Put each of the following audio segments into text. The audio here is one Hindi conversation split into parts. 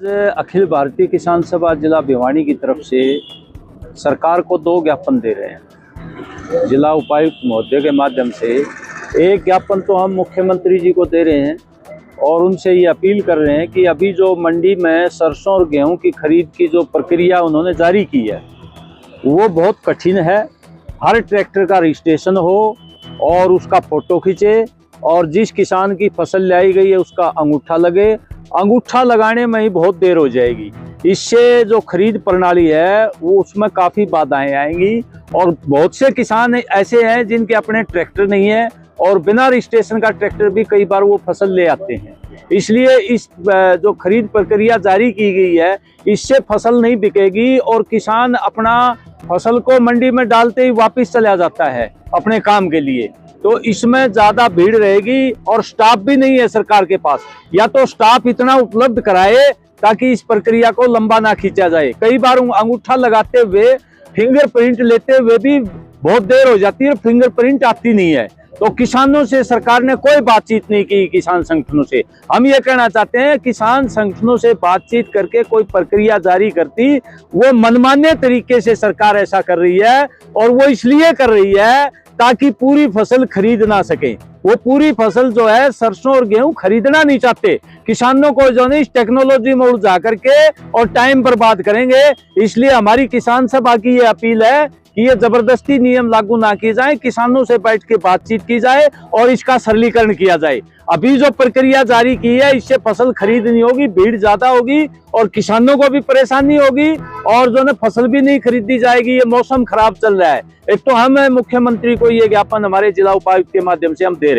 अखिल भारतीय किसान सभा जिला भिवानी की तरफ से सरकार को 2 ज्ञापन दे रहे हैं। जिला उपायुक्त महोदय के माध्यम से एक ज्ञापन तो हम मुख्यमंत्री जी को दे रहे हैं और उनसे ये अपील कर रहे हैं कि अभी जो मंडी में सरसों और गेहूं की खरीद की जो प्रक्रिया उन्होंने जारी की है वो बहुत कठिन है। हर ट्रैक्टर का रजिस्ट्रेशन हो और उसका फोटो खींचे और जिस किसान की फसल लाई गई है उसका अंगूठा लगे। अंगूठा लगाने में ही बहुत देर हो जाएगी। इससे जो खरीद प्रणाली है वो उसमें काफ़ी बाधाएं आएंगी और बहुत से किसान ऐसे हैं जिनके अपने ट्रैक्टर नहीं है और बिना रजिस्ट्रेशन का ट्रैक्टर भी कई बार वो फसल ले आते हैं। इसलिए इस जो खरीद प्रक्रिया जारी की गई है इससे फसल नहीं बिकेगी और किसान अपना फसल को मंडी में डालते ही वापस चला जाता है अपने काम के लिए। तो इसमें ज़्यादा भीड़ रहेगी और स्टाफ भी नहीं है सरकार के पास। या तो स्टाफ इतना उपलब्ध कराए ताकि इस प्रक्रिया को लंबा ना खींचा जाए। कई बार अंगूठा लगाते हुए फिंगरप्रिंट लेते हुए भी बहुत देर हो जाती है, फिंगरप्रिंट आती नहीं है। तो किसानों से सरकार ने कोई बातचीत नहीं की। किसान संगठनों से हम ये कहना चाहते हैं किसान संगठनों से बातचीत करके कोई प्रक्रिया जारी करती। वो मनमाने तरीके से सरकार ऐसा कर रही है और वो इसलिए कर रही है ताकि पूरी फसल खरीद ना सके। वो पूरी फसल जो है सरसों और गेहूं खरीदना नहीं चाहते। किसानों को जो है इस टेक्नोलॉजी में उलझा करके और टाइम बर्बाद करेंगे। इसलिए हमारी किसान सभा की ये अपील है कि ये जबरदस्ती नियम लागू ना किए जाए, किसानों से बैठ के बातचीत की जाए और इसका सरलीकरण किया जाए। अभी जो प्रक्रिया जारी की है इससे फसल खरीद नहीं होगी, भीड़ ज्यादा होगी और किसानों को भी परेशानी होगी और जो है फसल भी नहीं खरीदी जाएगी। ये मौसम खराब चल रहा है। एक तो हम मुख्यमंत्री को ये ज्ञापन हमारे जिला उपायुक्त के माध्यम से हम दे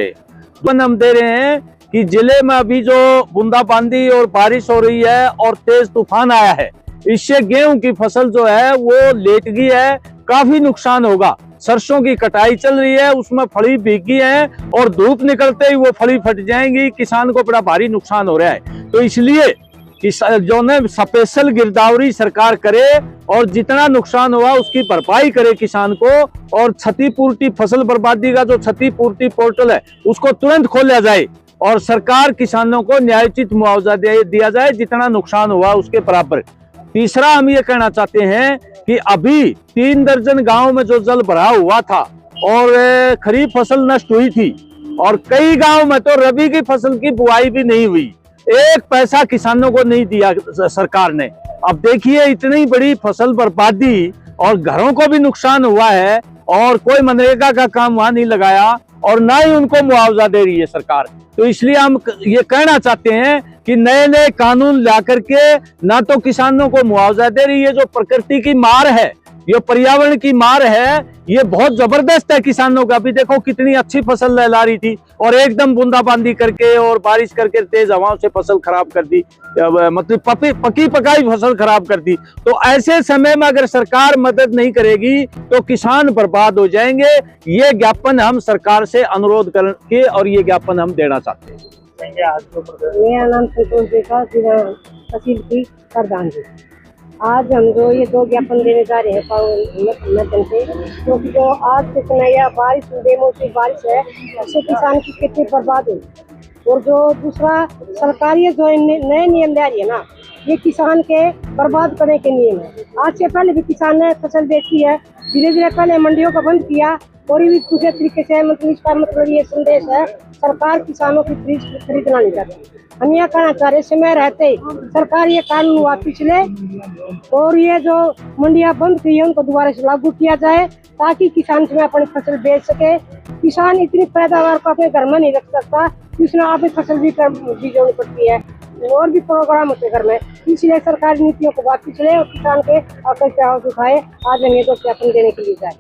रहे हैं कि जिले में अभी जो बूंदाबांदी और बारिश हो रही है और तेज तूफान आया है इससे गेहूं की फसल जो है वो लेट गई है, काफी नुकसान होगा। सरसों की कटाई चल रही है, उसमें फली भीगी है और धूप निकलते ही वो फली फट जाएंगी। किसान को बड़ा भारी नुकसान हो रहा है। तो इसलिए जो ने स्पेशल गिरदावरी सरकार करे और जितना नुकसान हुआ उसकी भरपाई करे किसान को। और क्षतिपूर्ति, फसल बर्बादी का जो क्षतिपूर्ति पोर्टल है उसको तुरंत खोला जाए और सरकार किसानों को न्यायोचित मुआवजा दिया जाए जितना नुकसान हुआ उसके बराबर। तीसरा हम ये कहना चाहते हैं कि अभी 3 दर्जन गांव में जो जल भराव हुआ था और खरीफ फसल नष्ट हुई थी और कई गांव में तो रबी की फसल की बुआई भी नहीं हुई। 1 पैसा किसानों को नहीं दिया सरकार ने। अब देखिए इतनी बड़ी फसल बर्बादी और घरों को भी नुकसान हुआ है और कोई मनरेगा का काम वहां नहीं लगाया और ना ही उनको मुआवजा दे रही है सरकार। तो इसलिए हम ये कहना चाहते हैं कि नए कानून ला करके ना तो किसानों को मुआवजा दे रही है। जो प्रकृति की मार है, ये पर्यावरण की मार है, ये बहुत जबरदस्त है किसानों का। अभी देखो कितनी अच्छी फसल लहला रही थी और एकदम बूंदाबांदी करके और बारिश करके तेज हवाओं से फसल खराब कर दी, मतलब पकी पकाई फसल खराब कर दी। तो ऐसे समय में अगर सरकार मदद नहीं करेगी तो किसान बर्बाद हो जाएंगे। ये ज्ञापन हम सरकार से अनुरोध करके और ये ज्ञापन हम देना चाहते हैं। मेरा नाम संतोष देसा, तहसील की प्रधान जी। आज हम जो ये 2 ज्ञापन देने जा रहे हैं से, क्योंकि जो आज से सुनाया बारिश, बेमौसमी बारिश है, उससे किसान की खेती बर्बाद हुई। और जो दूसरा सरकारी जो नए नियम ले रही है ना, ये किसान के बर्बाद करने के नियम है। आज से पहले भी किसान ने फसल बेची है, धीरे धीरे पहले मंडियों को बंद किया और भी दूसरे तरीके से। मतलब इसका मतलब ये संदेश है सरकार किसानों की खरीदना नहीं चाहती। हम यह कहना चाह रहे समय रहते सरकार ये कानून वापिस ले और ये जो मंडियां बंद की है उनको दोबारा से लागू किया जाए ताकि किसान समय अपनी फसल बेच सके। किसान इतनी पैदावार को अपने घर में नहीं रख सकता, इसमें आप फसल भी बीजोनी पड़ती है और भी प्रोग्राम होते घर में। इसलिए सरकारी नीतियों को वापिस ले और किसान के अकल से उठाए। आज हम ये 2 ज्ञापन देने के लिए जाए।